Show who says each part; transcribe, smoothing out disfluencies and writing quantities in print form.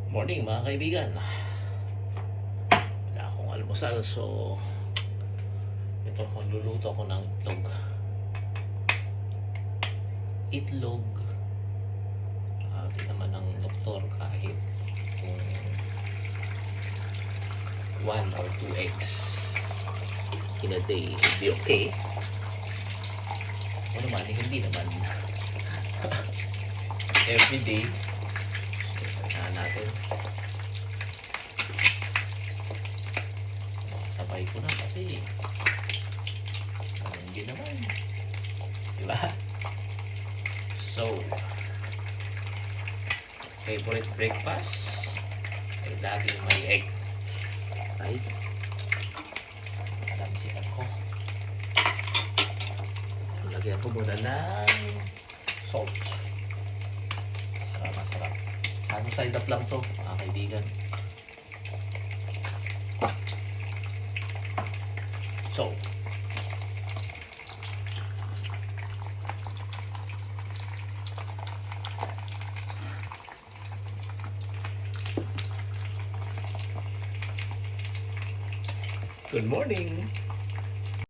Speaker 1: Morning mga kaibigan. Wala akong almusal, so ito, magluluto ako ng itlog. Di naman ng doktor kahit kung 1 or 2 eggs in a day would be okay. O naman, hindi naman every day. Tignan natin. Sabay ko na kasi hindi naman, diba? So favorite breakfast ay laging may egg, right? Alamsikan ko, lagyan ko muna ng salt. Masarap. Sana side up lang to mga kaibigan. So good morning.